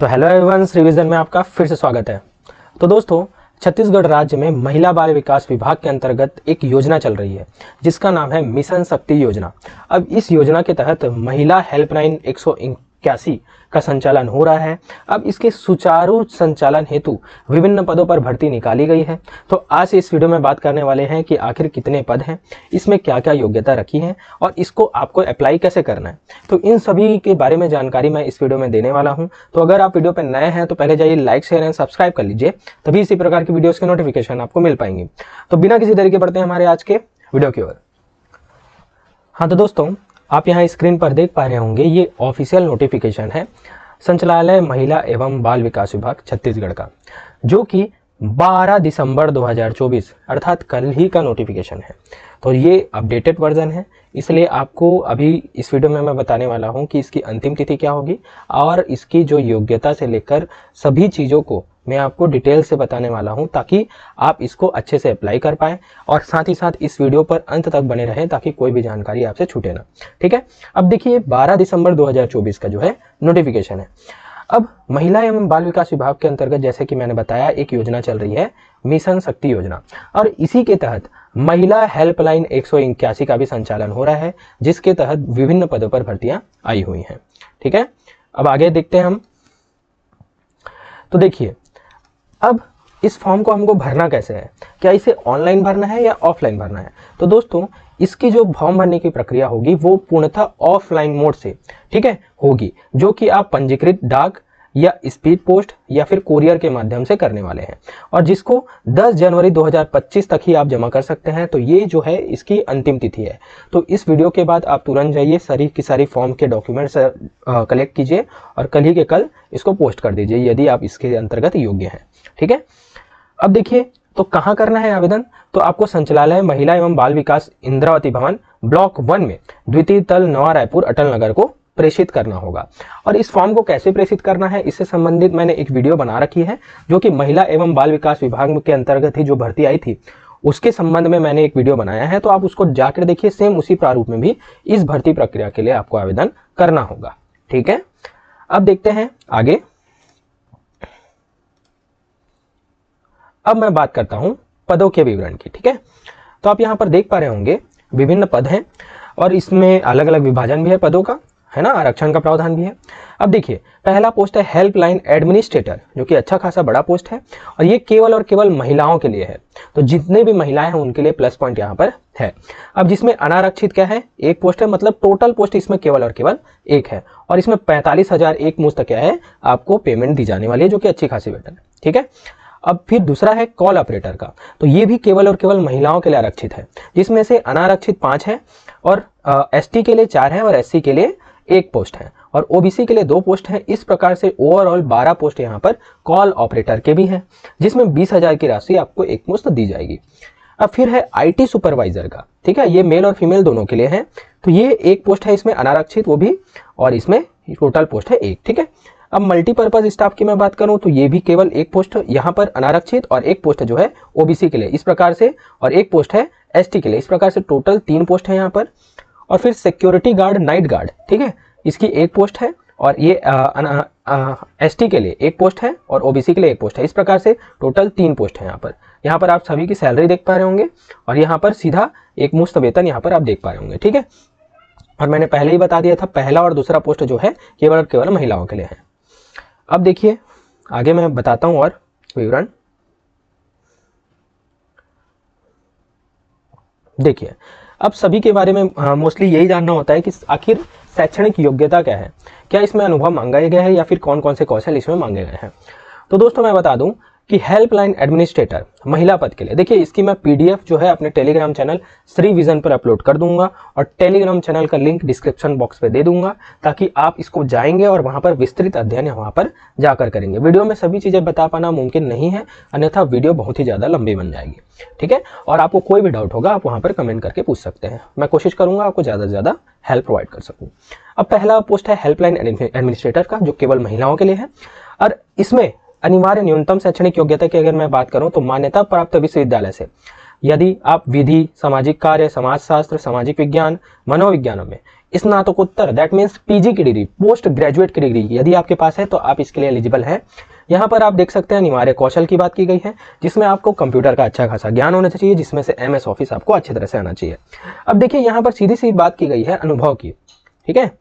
तो hello everyone, revision में आपका फिर से स्वागत है। तो दोस्तों, छत्तीसगढ़ राज्य में महिला बाल विकास विभाग के अंतर्गत एक योजना चल रही है जिसका नाम है मिशन शक्ति योजना। अब इस योजना के तहत महिला हेल्पलाइन 181 का संचालन हो रहा है। अब इसके सुचारू संचालन हेतु विभिन्न पदों पर भर्ती निकाली गई है। तो आज इस वीडियो में बात करने वाले हैं कि आखिर कितने पद हैं, इसमें क्या क्या योग्यता रखी है और इसको आपको अप्लाई कैसे करना है। तो इन सभी के बारे में जानकारी मैं इस वीडियो में देने वाला हूं। तो अगर आप वीडियो पर नए हैं तो पहले जाइए लाइक शेयर एंड सब्सक्राइब कर लीजिए, तभी इसी प्रकार की वीडियोस के नोटिफिकेशन आपको मिल पाएंगी। तो बिना किसी देरी के बढ़ते हैं हमारे आज के वीडियो की ओर। हाँ तो दोस्तों, आप यहाँ स्क्रीन पर देख पा रहे होंगे, ये ऑफिशियल नोटिफिकेशन है संचालनालय महिला एवं बाल विकास विभाग छत्तीसगढ़ का, जो कि 12 दिसंबर 2024 अर्थात कल ही का नोटिफिकेशन है। तो ये अपडेटेड वर्जन है, इसलिए आपको अभी इस वीडियो में मैं बताने वाला हूँ कि इसकी अंतिम तिथि क्या होगी और इसकी जो योग्यता से लेकर सभी चीज़ों को मैं आपको डिटेल से बताने वाला हूं, ताकि आप इसको अच्छे से अप्लाई कर पाएं और साथ ही साथ इस वीडियो पर अंत तक बने रहें ताकि कोई भी जानकारी आपसे छूटे ना। ठीक है, अब देखिए 12 दिसंबर 2024 का जो है नोटिफिकेशन है। अब महिला एवं बाल विकास विभाग के अंतर्गत जैसे कि मैंने बताया एक योजना चल रही है मिशन शक्ति योजना, और इसी के तहत महिला हेल्पलाइन 181 का भी संचालन हो रहा है, जिसके तहत विभिन्न पदों पर भर्तियां आई हुई हैं। ठीक है, अब आगे देखते हैं हम। तो देखिए, अब इस फॉर्म को हमको भरना कैसे है, क्या इसे ऑनलाइन भरना है या ऑफलाइन भरना है। तो दोस्तों, इसकी जो फॉर्म भरने की प्रक्रिया होगी वो पूर्णतः ऑफलाइन मोड से, ठीक है, होगी, जो कि आप पंजीकृत डाक या स्पीड पोस्ट या फिर कोरियर के माध्यम से करने वाले हैं, और जिसको 10 जनवरी 2025 तक ही आप जमा कर सकते हैं। तो ये जो है इसकी अंतिम तिथि है। तो इस वीडियो के बाद आप तुरंत जाइए, सारी की सारी फॉर्म के डॉक्यूमेंट्स कलेक्ट कीजिए और कल ही के कल इसको पोस्ट कर दीजिए यदि आप इसके अंतर्गत योग्य हैं। ठीक है, अब देखिए तो कहाँ करना है आवेदन। तो आपको संचालनालय महिला एवं बाल विकास इंद्रावती भवन ब्लॉक 1 में द्वितीय तल नवा रायपुर अटल नगर को प्रेषित करना होगा। और इस फॉर्म को कैसे प्रेषित करना है इससे संबंधित मैंने एक वीडियो बना रखी है, जो कि महिला एवं बाल विकास विभाग के अंतर्गत ही जो भर्ती आई थी उसके संबंध में मैंने एक वीडियो बनाया है। तो आप उसको जाकर देखिए, सेम उसी प्रारूप में भी इस भर्ती प्रक्रिया के लिए आपको आवेदन करना होगा। ठीक है, अब देखते हैं आगे। अब मैं बात करता हूं पदों के विवरण की। ठीक है, तो आप यहां पर देख पा रहे होंगे विभिन्न पद हैं और इसमें अलग अलग विभाजन भी है पदों का, है ना, आरक्षण का प्रावधान भी है। अब देखिए, पहला पोस्ट है हेल्पलाइन एडमिनिस्ट्रेटर, जो कि अच्छा खासा बड़ा पोस्ट है और ये केवल और केवल महिलाओं के लिए है। तो जितने भी महिलाएं हैं उनके लिए प्लस पॉइंट यहाँ पर है। अब जिसमें अनारक्षित क्या है, एक पोस्ट है, मतलब टोटल पोस्ट इसमें केवल और केवल एक है, और इसमें 45,000 एक मुश्त क्या है आपको पेमेंट दी जाने वाली है, जो कि अच्छी खासी वेतन है। ठीक है, अब फिर दूसरा है कॉल ऑपरेटर का। तो ये भी केवल और केवल महिलाओं के लिए आरक्षित है, जिसमें से अनारक्षित 5 है और एसटी के लिए 4 है और एससी के लिए 1 पोस्ट है और ओबीसी के लिए 2 पोस्ट है। इस प्रकार से ओवरऑल 12 पोस्ट यहाँ पर कॉल ऑपरेटर के भी हैं, जिसमें 20,000 की राशि आपको एक मुश्त दी जाएगी। अब फिर है आईटी सुपरवाइजर का। ठीक है, ये मेल और फीमेल दोनों के लिए है। तो ये 1 पोस्ट है इसमें अनारक्षित, वो भी, और इसमें टोटल पोस्ट है 1। ठीक है, अब मल्टीपर्पज स्टाफ की मैं बात करूं तो ये भी केवल 1 पोस्ट यहाँ पर अनारक्षित और 1 पोस्ट जो है ओबीसी के लिए इस प्रकार से, और 1 पोस्ट है एसटी के लिए। इस प्रकार से टोटल 3 पोस्ट है यहाँ पर। और फिर सिक्योरिटी गार्ड नाइट गार्ड, ठीक है, इसकी 1 पोस्ट है और ये एसटी के लिए 1 पोस्ट है और ओबीसी के लिए 1 पोस्ट है। इस प्रकार से टोटल 3 पोस्ट है यहाँ पर। यहाँ पर आप सभी की सैलरी देख पा रहे होंगे और यहाँ पर सीधा एक मुश्त वेतन यहाँ पर आप देख पा रहे होंगे। ठीक है, और मैंने पहले ही बता दिया था पहला और दूसरा पोस्ट जो है केवल और केवल महिलाओं के लिए है। अब देखिए आगे मैं बताता हूं और विवरण। देखिए, अब सभी के बारे में मोस्टली यही जानना होता है कि आखिर शैक्षणिक योग्यता क्या है, क्या इसमें अनुभव मांगा गया है या फिर कौन कौन से कौशल इसमें मांगे गए हैं। तो दोस्तों मैं बता दूं कि हेल्पलाइन एडमिनिस्ट्रेटर महिला पद के लिए, देखिए इसकी मैं पीडीएफ जो है अपने टेलीग्राम चैनल श्री विजन पर अपलोड कर दूंगा और टेलीग्राम चैनल का लिंक डिस्क्रिप्शन बॉक्स पे दे दूंगा, ताकि आप इसको जाएंगे और वहां पर विस्तृत अध्ययन वहां पर जाकर करेंगे। वीडियो में सभी चीजें बता पाना मुमकिन नहीं है, अन्यथा वीडियो बहुत ही ज्यादा लंबी बन जाएगी। ठीक है, और आपको कोई भी डाउट होगा आप वहां पर कमेंट करके पूछ सकते हैं, मैं कोशिश करूंगा आपको ज्यादा से ज्यादा हेल्प प्रोवाइड कर सकूं। अब पहला पोस्ट है हेल्पलाइन एडमिनिस्ट्रेटर का, जो केवल महिलाओं के लिए है, और इसमें अनिवार्य न्यूनतम शैक्षणिक योग्यता की अगर मैं बात करूं तो मान्यता प्राप्त विश्वविद्यालय से यदि आप विधि, सामाजिक कार्य, समाजशास्त्र, सामाजिक विज्ञान, मनोविज्ञानों में स्नातकोत्तर दैट मीन्स पीजी की डिग्री, पोस्ट ग्रेजुएट की डिग्री यदि आपके पास है तो आप इसके लिए एलिजिबल हैं। यहाँ पर आप देख सकते हैं अनिवार्य कौशल की बात की गई है, जिसमें आपको कंप्यूटर का अच्छा खासा ज्ञान होना चाहिए, जिसमें से MS ऑफिस आपको अच्छी तरह से आना चाहिए। अब देखिए यहाँ पर सीधी सी बात की गई है अनुभव की, ठीक है,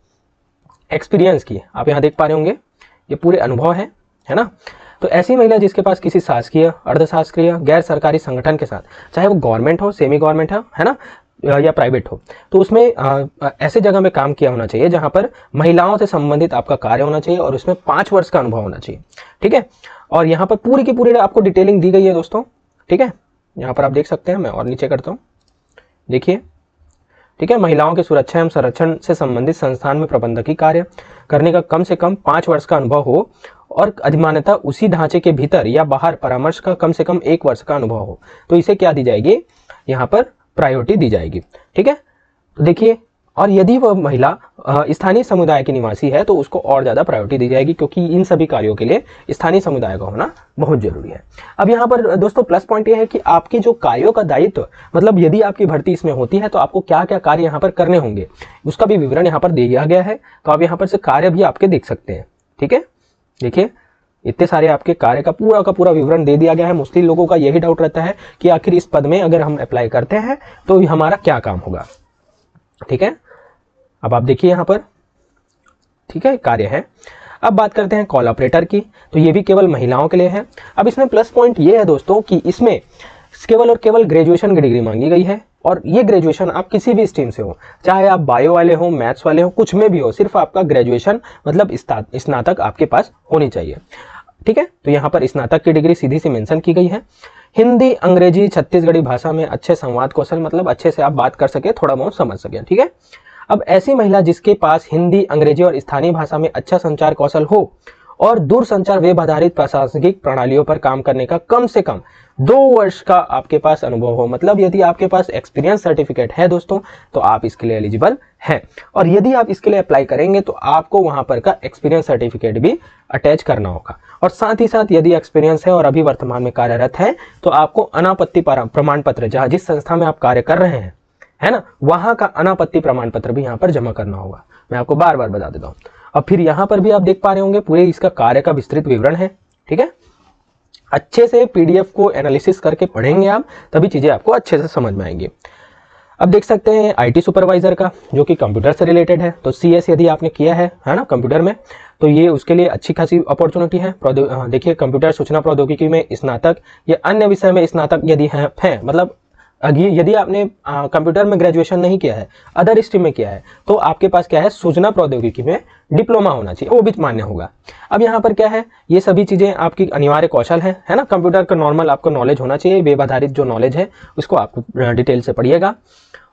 एक्सपीरियंस की। आप यहाँ देख पा रहे होंगे ये पूरे अनुभव है ना। तो ऐसी महिला जिसके पास किसी शासकीय, अर्धशासकीय, गैर सरकारी संगठन के साथ, चाहे वो गवर्नमेंट हो, सेमी गवर्नमेंट है ना, या प्राइवेट हो, तो उसमें ऐसे जगह में काम किया होना चाहिए जहां पर महिलाओं से संबंधित आपका कार्य होना चाहिए और उसमें 5 वर्ष का अनुभव होना चाहिए, ठीक है। और यहाँ पर पूरी की पूरी आपको डिटेलिंग दी गई है दोस्तों, ठीक है। यहाँ पर आप देख सकते हैं, मैं और नीचे करता हूँ, देखिए, ठीक है। महिलाओं की सुरक्षा एवं संरक्षण से संबंधित संस्थान में प्रबंधकीय कार्य करने का कम से कम 5 वर्ष का अनुभव हो और अधिमान्यता उसी ढांचे के भीतर या बाहर परामर्श का कम से कम 1 वर्ष का अनुभव हो, तो इसे क्या दी जाएगी, यहाँ पर प्रायोरिटी दी जाएगी, ठीक है। तो देखिए, और यदि वह महिला स्थानीय समुदाय की निवासी है तो उसको और ज़्यादा प्रायोरिटी दी जाएगी, क्योंकि इन सभी कार्यों के लिए स्थानीय समुदाय का होना बहुत जरूरी है। अब यहाँ पर दोस्तों प्लस पॉइंट यह है कि आपके जो कार्यों का दायित्व, मतलब यदि आपकी भर्ती इसमें होती है तो आपको क्या क्या कार्य यहाँ पर करने होंगे, उसका भी विवरण यहाँ पर दिया गया है। तो आप यहाँ पर से कार्य भी आपके देख सकते हैं, ठीक है। देखिए, इतने सारे आपके कार्य का पूरा विवरण दे दिया गया है। मोस्टली लोगों का यही डाउट रहता है कि आखिर इस पद में अगर हम अप्लाई करते हैं तो हमारा क्या काम होगा, ठीक है। अब आप देखिए यहाँ पर, ठीक है, कार्य है। अब बात करते हैं कॉल ऑपरेटर की, तो ये भी केवल महिलाओं के लिए है। अब इसमें प्लस पॉइंट ये है दोस्तों कि इसमें केवल और केवल ग्रेजुएशन की डिग्री मांगी गई है, और ये ग्रेजुएशन आप किसी भी स्ट्रीम से हो, चाहे आप बायो वाले हो, मैथ्स वाले हो, कुछ में भी हो, सिर्फ आपका ग्रेजुएशन मतलब स्नातक आपके पास होनी चाहिए, ठीक है। तो यहाँ पर स्नातक की डिग्री सीधी सी मेंशन की गई है। हिंदी, अंग्रेजी, छत्तीसगढ़ी भाषा में अच्छे संवाद कौशल, मतलब अच्छे से आप बात कर सके, थोड़ा बहुत समझ सके, ठीक है। अब ऐसी महिला जिसके पास हिंदी, अंग्रेजी और स्थानीय भाषा में अच्छा संचार कौशल हो और दूरसंचार वेब आधारित प्रशासनिक प्रणालियों पर काम करने का कम से कम 2 वर्ष का आपके पास अनुभव हो, मतलब यदि आपके पास एक्सपीरियंस सर्टिफिकेट है दोस्तों तो आप इसके लिए एलिजिबल हैं। और यदि आप इसके लिए अप्लाई करेंगे तो आपको वहां पर का एक्सपीरियंस सर्टिफिकेट भी अटैच करना होगा। और साथ ही साथ यदि एक्सपीरियंस है और अभी वर्तमान में कार्यरत है तो आपको अनापत्ति प्रमाण पत्र, जहां जिस संस्था में आप कार्य कर रहे हैं, है ना, वहां का अनापत्ति प्रमाण पत्र भी यहाँ पर जमा करना होगा। मैं आपको बार बार बता देता हूँ। अब फिर यहाँ पर भी आप देख पा रहे होंगे पूरे इसका कार्य का विस्तृत विवरण है, ठीक है। अच्छे से PDF को एनालिसिस करके पढ़ेंगे आप, तभी चीजें आपको अच्छे से समझ में आएंगी। अब देख सकते हैं IT सुपरवाइजर का, जो कि कंप्यूटर से रिलेटेड है। तो CS यदि आपने किया है ना कंप्यूटर में, तो ये उसके लिए अच्छी खासी अपॉर्चुनिटी है। देखिए, कंप्यूटर सूचना प्रौद्योगिकी में स्नातक या अन्य विषय में स्नातक यदि है मतलब यदि आपने कंप्यूटर में ग्रेजुएशन नहीं किया है, अदर स्ट्रीम में किया है, तो आपके पास क्या है, सूचना प्रौद्योगिकी में डिप्लोमा होना चाहिए, वो भी मान्य होगा। अब यहाँ पर क्या है, ये सभी चीजें आपकी अनिवार्य कौशल है ना। कंप्यूटर का नॉर्मल आपको नॉलेज होना चाहिए, वेब आधारित जो नॉलेज है उसको आप डिटेल से पढ़िएगा।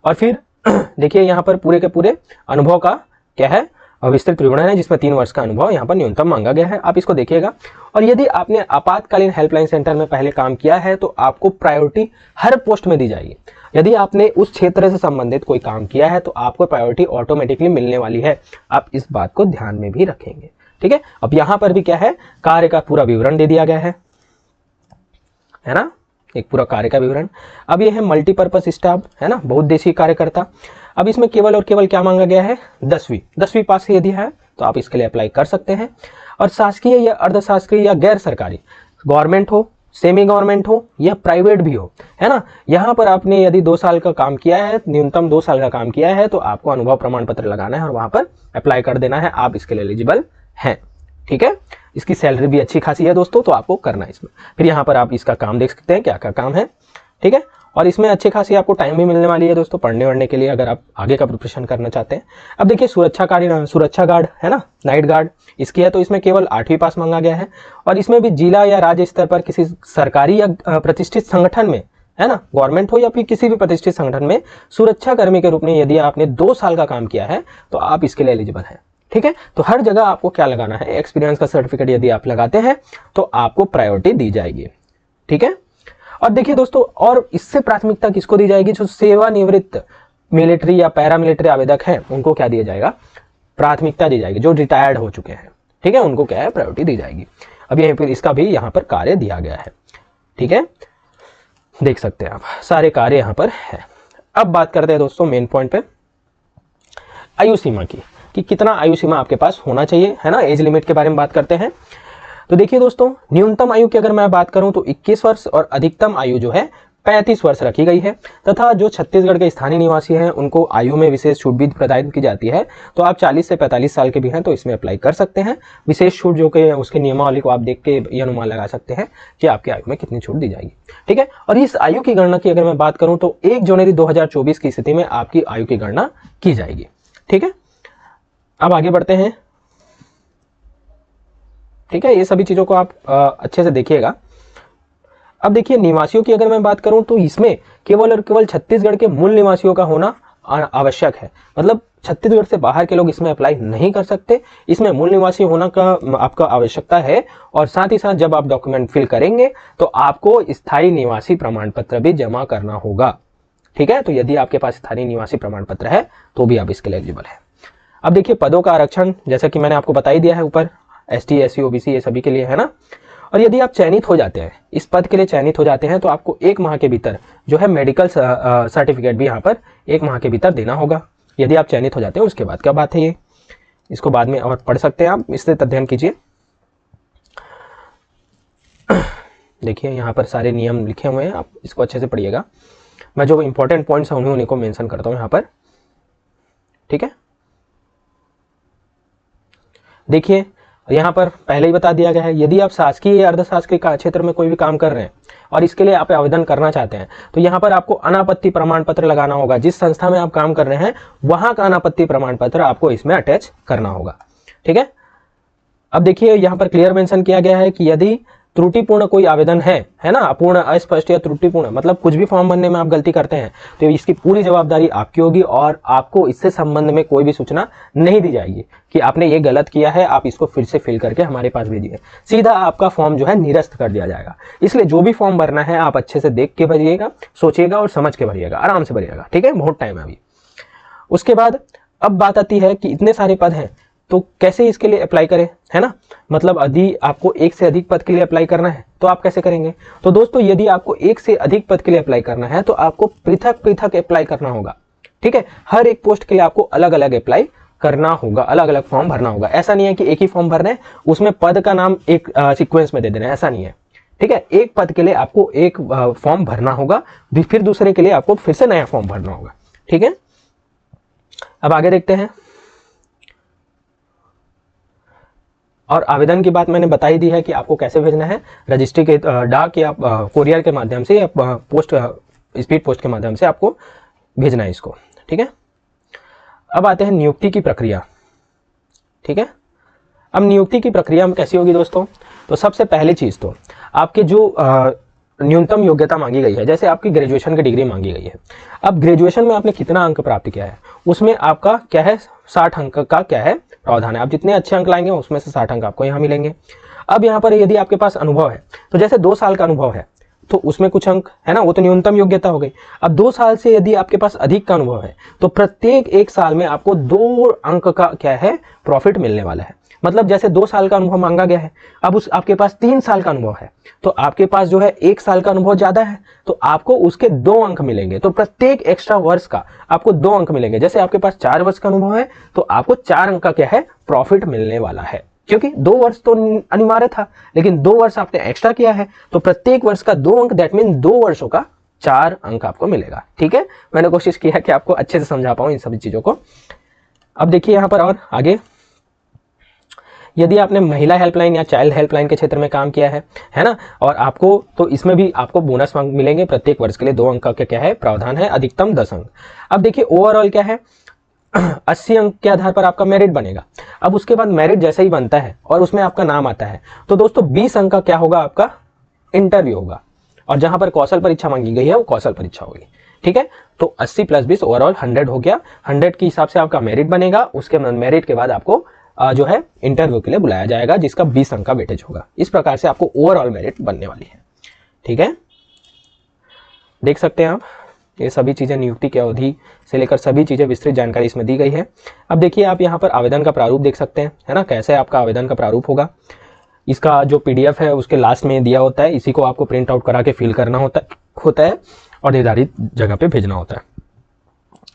और फिर देखिए यहाँ पर पूरे के पूरे अनुभव का क्या है, विस्तृत विवरण है, जिसमें 3 वर्ष का अनुभव यहाँ पर न्यूनतम मांगा गया है। आप इसको देखिएगा। और यदि आपने आपातकालीन हेल्पलाइन सेंटर में पहले काम किया है तो आपको प्रायोरिटी हर पोस्ट में दी जाएगी। यदि आपने उस क्षेत्र से संबंधित कोई काम किया है तो आपको प्रायोरिटी ऑटोमेटिकली मिलने वाली है। आप इस बात को ध्यान में भी रखेंगे, ठीक है। अब यहाँ पर भी क्या है, कार्य का पूरा विवरण दे दिया गया है ना, एक पूरा कार्य का विवरण। अब ये है मल्टीपर्पज स्टाफ, है ना, बहुउद्देशीय कार्यकर्ता। अब इसमें केवल और केवल क्या मांगा गया है, 10वीं पास यदि है तो आप इसके लिए अप्लाई कर सकते हैं। और शासकीय या अर्धशासकीय या गैर सरकारी, गवर्नमेंट हो, सेमी गवर्नमेंट हो या प्राइवेट भी हो, है ना, यहाँ पर आपने यदि 2 साल का काम किया है, न्यूनतम 2 साल का काम किया है, तो आपको अनुभव प्रमाण पत्र लगाना है और वहां पर अप्लाई कर देना है। आप इसके लिए एलिजिबल हैं, ठीक है। इसकी सैलरी भी अच्छी खासी है दोस्तों, तो आपको करना है इसमें। फिर यहाँ पर आप इसका काम देख सकते हैं, क्या क्या काम है, ठीक है। और इसमें अच्छी खासी आपको टाइम भी मिलने वाली है दोस्तों पढ़ने वढ़ने के लिए, अगर आप आगे का प्रिपरेशन करना चाहते हैं। अब देखिए, सुरक्षा गार्ड है ना, नाइट गार्ड, इसकी है तो इसमें केवल 8वीं पास मांगा गया है। और इसमें भी जिला या राज्य स्तर पर किसी सरकारी या प्रतिष्ठित संगठन में, है ना, गवर्नमेंट हो या फिर किसी भी प्रतिष्ठित संगठन में सुरक्षा कर्मी के रूप में यदि आपने 2 साल का काम किया है तो आप इसके लिए एलिजिबल हैं, ठीक है। तो हर जगह आपको क्या लगाना है, एक्सपीरियंस का सर्टिफिकेट यदि आप लगाते हैं तो आपको प्रायोरिटी दी जाएगी, ठीक है। और देखिए दोस्तों, और इससे प्राथमिकता किसको दी जाएगी, जो सेवानिवृत्त मिलिट्री या पैरामिलिट्री आवेदक हैं उनको क्या दिया जाएगा, प्राथमिकता दी जाएगी। जो रिटायर्ड हो चुके हैं, ठीक है, उनको क्या है, प्रायोरिटी दी जाएगी। अब यहीं पर इसका भी यहाँ पर कार्य दिया गया है, ठीक है। देख सकते हैं आप सारे कार्य यहाँ पर है। अब बात करते हैं दोस्तों मेन पॉइंट पे, आयु सीमा की, कि कितना आयु सीमा आपके पास होना चाहिए, है ना। एज लिमिट के बारे में बात करते हैं। तो देखिए दोस्तों, न्यूनतम आयु की अगर मैं बात करूं तो 21 वर्ष और अधिकतम आयु जो है 35 वर्ष रखी गई है। तथा जो छत्तीसगढ़ के स्थानीय निवासी हैं उनको आयु में विशेष छूट भी प्रदान की जाती है। तो आप 40 से 45 साल के भी हैं तो इसमें अप्लाई कर सकते हैं। विशेष छूट जो कि उसके नियमावली को आप देख के ये अनुमान लगा सकते हैं कि आपकी आयु में कितनी छूट दी जाएगी, ठीक है। और इस आयु की गणना की अगर मैं बात करूं तो 1 जनवरी 2024 की स्थिति में आपकी आयु की गणना की जाएगी, ठीक है। अब आगे बढ़ते हैं, ठीक है। ये सभी चीजों को आप अच्छे से देखिएगा। अब देखिए निवासियों की अगर मैं बात करूं तो इसमें केवल और केवल छत्तीसगढ़ के मूल निवासियों का होना आवश्यक है। मतलब छत्तीसगढ़ से बाहर के लोग इसमें अप्लाई नहीं कर सकते। इसमें मूल निवासी होना का आपका आवश्यकता है। और साथ ही साथ जब आप डॉक्यूमेंट फिल करेंगे तो आपको स्थायी निवासी प्रमाण पत्र भी जमा करना होगा, ठीक है। तो यदि आपके पास स्थानीय निवासी प्रमाण पत्र है तो भी आप इसके लिए एलिजिबल है। अब देखिए पदों का आरक्षण, जैसा कि मैंने आपको बता ही दिया है ऊपर, ST SC OBC ये सभी के लिए, है ना। और यदि आप चयनित हो जाते हैं, इस पद के लिए चयनित हो जाते हैं, तो आपको 1 माह के भीतर जो है मेडिकल सर्टिफिकेट भी यहाँ पर 1 माह के भीतर देना होगा। यदि आप चयनित हो जाते हैं उसके बाद क्या बात है, ये इसको बाद में और पढ़ सकते हैं आप, इससे अध्ययन कीजिए। देखिए यहाँ पर सारे नियम लिखे हुए हैं, आप इसको अच्छे से पढ़िएगा। मैं जो इंपॉर्टेंट पॉइंट्स हैं उन्हीं को मेंशन करता हूँ यहाँ पर, ठीक है। देखिए यहाँ पर पहले ही बता दिया गया है, यदि आप शासकीय या अर्धशासकीय क्षेत्र में कोई भी काम कर रहे हैं और इसके लिए आप आवेदन करना चाहते हैं तो यहाँ पर आपको अनापत्ति प्रमाण पत्र लगाना होगा। जिस संस्था में आप काम कर रहे हैं वहां का अनापत्ति प्रमाण पत्र आपको इसमें अटैच करना होगा, ठीक है। अब देखिए यहाँ पर क्लियर मेंशन किया गया है कि यदि त्रुटिपूर्ण कोई आवेदन है ना, अपूर्ण, अस्पष्ट या त्रुटिपूर्ण, मतलब कुछ भी फॉर्म भरने में आप गलती करते हैं तो इसकी पूरी जवाबदारी आपकी होगी और आपको इससे संबंध में कोई भी सूचना नहीं दी जाएगी कि आपने ये गलत किया है, आप इसको फिर से फिल करके हमारे पास भेजिए। सीधा आपका फॉर्म जो है निरस्त कर दिया जाएगा। इसलिए जो भी फॉर्म भरना है आप अच्छे से देख के भरिएगा, सोचिएगा और समझ के भरिएगा, आराम से भरिएगा, ठीक है। बहुत टाइम है अभी। उसके बाद अब बात आती है कि इतने सारे पद हैं तो कैसे इसके लिए अप्लाई करें, है ना। मतलब यदि आपको 1 से अधिक पद के लिए अप्लाई करना है तो आप कैसे करेंगे। तो दोस्तों यदि आपको 1 से अधिक पद के लिए अप्लाई करना है तो आपको पृथक पृथक अप्लाई करना होगा, ठीक है। हर एक पोस्ट के लिए आपको अलग अलग अप्लाई करना होगा, अलग अलग फॉर्म भरना होगा। ऐसा नहीं है कि एक ही फॉर्म भरना है, उसमें पद का नाम एक सीक्वेंस में दे देना है, ऐसा नहीं है, ठीक है। एक पद के लिए आपको एक फॉर्म भरना होगा, फिर दूसरे के लिए आपको फिर से नया फॉर्म भरना होगा, ठीक है। अब आगे देखते हैं। और आवेदन की बात मैंने बता ही दी है कि आपको कैसे भेजना है, रजिस्ट्री के डाक या कोरियर के माध्यम से या पोस्ट, स्पीड पोस्ट के माध्यम से आपको भेजना है इसको, ठीक है। अब आते हैं नियुक्ति की प्रक्रिया, ठीक है। अब नियुक्ति की प्रक्रिया कैसी होगी दोस्तों। तो सबसे पहली चीज तो आपके जो न्यूनतम योग्यता मांगी गई है, जैसे आपकी ग्रेजुएशन की डिग्री मांगी गई है। अब ग्रेजुएशन में आपने कितना अंक प्राप्त किया है उसमें आपका क्या है, 60 अंक का क्या है प्रावधान है। आप जितने अच्छे अंक लाएंगे उसमें से 60 अंक आपको यहाँ मिलेंगे। अब यहाँ पर यदि आपके पास अनुभव है तो जैसे 2 साल का अनुभव है तो उसमें कुछ अंक है ना, वो तो न्यूनतम योग्यता हो गई। अब 2 साल से यदि आपके पास अधिक का अनुभव है तो प्रत्येक 1 साल में आपको 2 अंक का क्या है प्रॉफिट मिलने वाला है। मतलब जैसे 2 साल का अनुभव मांगा गया है, अब आपके पास 3 साल का अनुभव है तो आपके पास जो है 1 साल का अनुभव ज्यादा है तो आपको उसके 2 अंक मिलेंगे। तो प्रत्येक एक्स्ट्रा वर्ष का आपको 2 अंक मिलेंगे। जैसे आपके पास 4 वर्ष का अनुभव है तो आपको 4 अंक का क्या है प्रॉफिट मिलने वाला है, क्योंकि 2 वर्ष तो अनिवार्य था लेकिन 2 वर्ष आपने एक्स्ट्रा किया है तो प्रत्येक वर्ष का 2 अंक, दैट मीन 2 वर्षों का 4 अंक आपको मिलेगा, ठीक है। मैंने कोशिश की है कि आपको अच्छे से समझा पाऊं इन सभी चीजों को। अब देखिए यहाँ पर और आगे, यदि आपने महिला हेल्पलाइन या चाइल्ड हेल्पलाइन के क्षेत्र में काम किया है ना, और आपको तो इसमें भी आपको बोनस अंक मिलेंगे। प्रत्येक वर्ष के लिए 2 अंक का क्या है प्रावधान है, अधिकतम 10 अंक। अब देखिए ओवरऑल क्या है, 80 अंक के आधार पर आपका मेरिट बनेगा। अब उसके बाद मेरिट जैसे ही बनता है और उसमें आपका नाम आता है तो दोस्तों 20 अंक का क्या होगा, आपका इंटरव्यू होगा। और जहां पर कौशल परीक्षा मांगी गई है वो कौशल परीक्षा होगी, ठीक है। तो 80 + 20 ओवरऑल 100 हो गया। 100 के हिसाब से आपका मेरिट बनेगा। उसके मेरिट के बाद आपको जो है इंटरव्यू के लिए बुलाया जाएगा जिसका 20 अंक का वेटेज होगा। इस प्रकार से आपको ओवरऑल मेरिट बनने वाली है, ठीक है। देख सकते हैं आप ये सभी चीजें, नियुक्ति की अवधि से लेकर सभी चीजें विस्तृत जानकारी इसमें दी गई है। अब देखिए आप यहाँ पर आवेदन का प्रारूप देख सकते हैं, है ना, कैसे आपका आवेदन का प्रारूप होगा। इसका जो PDF है उसके लास्ट में दिया होता है, इसी को आपको प्रिंट आउट करा के फिल करना होता है होता है और निर्धारित जगह पे भेजना होता है।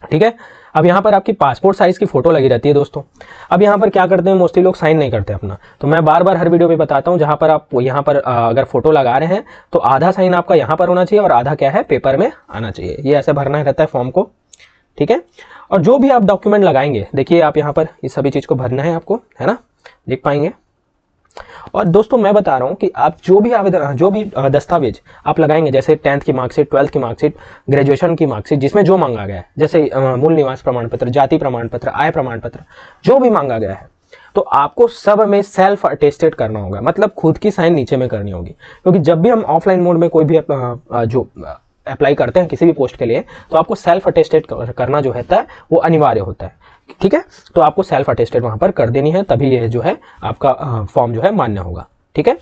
ठीक है, अब यहाँ पर आपकी पासपोर्ट साइज की फोटो लगी रहती है दोस्तों। अब यहाँ पर क्या करते हैं, मोस्टली लोग साइन नहीं करते अपना, तो मैं बार बार हर वीडियो पे बताता हूँ, जहाँ पर आप यहाँ पर अगर फोटो लगा रहे हैं तो आधा साइन आपका यहाँ पर होना चाहिए और आधा क्या है, पेपर में आना चाहिए। ये ऐसे भरना रहता है फॉर्म को। ठीक है, और जो भी आप डॉक्यूमेंट लगाएंगे, देखिए आप यहाँ पर इस सभी चीज़ को भरना है आपको, है ना, देख पाएंगे। और दोस्तों मैं बता रहा हूं कि आप जो भी आवेदन, जो भी दस्तावेज आप लगाएंगे, जैसे 10th की मार्कशीट, 12th की मार्कशीट, ग्रेजुएशन की मार्कशीट, जिसमें जो मांगा गया है, जैसे मूल निवास प्रमाण पत्र, जाति प्रमाण पत्र, आय प्रमाण पत्र, जो भी मांगा गया है, तो आपको सब में सेल्फ अटेस्टेड करना होगा, मतलब खुद की साइन नीचे में करनी होगी। क्योंकि जब भी हम ऑफलाइन मोड में कोई भी जो अप्लाई करते हैं किसी भी पोस्ट के लिए, तो आपको सेल्फ अटेस्टेड करना जो होता है वो अनिवार्य होता है। ठीक है, तो आपको सेल्फ अटेस्टेड वहां पर कर देनी है, तभी ये जो है आपका फॉर्म जो है मान्य होगा। ठीक है,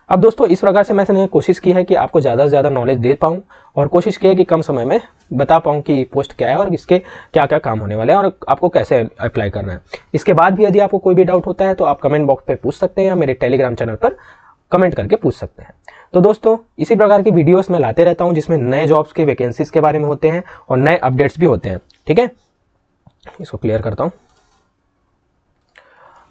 अब दोस्तों इस प्रकार से मैंने कोशिश की है कि आपको ज़्यादा से ज़्यादा नॉलेज दे पाऊँ, और कोशिश की है कि कम समय में बता पाऊँ कि पोस्ट क्या है और इसके क्या क्या काम होने वाले हैं और आपको कैसे अप्लाई करना है। इसके बाद भी यदि आपको कोई भी डाउट होता है तो आप कमेंट बॉक्स पर पूछ सकते हैं या मेरे टेलीग्राम चैनल पर कमेंट करके पूछ सकते हैं। तो दोस्तों इसी प्रकार की वीडियोस मैं लाते रहता हूं, जिसमें नए जॉब्स के वैकेंसीज के बारे में होते हैं और नए अपडेट्स भी होते हैं। ठीक है, इसको क्लियर करता हूं।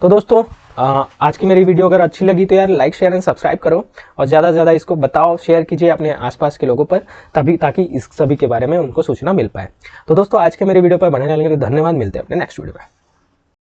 तो दोस्तों आज की मेरी वीडियो अगर अच्छी लगी तो यार लाइक, शेयर एंड सब्सक्राइब करो, और ज़्यादा से ज़्यादा इसको बताओ, शेयर कीजिए अपने आसपास के लोगों पर, तभी ताकि इस सभी के बारे में उनको सूचना मिल पाए। तो दोस्तों आज के मेरे वीडियो पर बने रहने के लिए धन्यवाद। मिलते हैं अपने नेक्स्ट वीडियो में।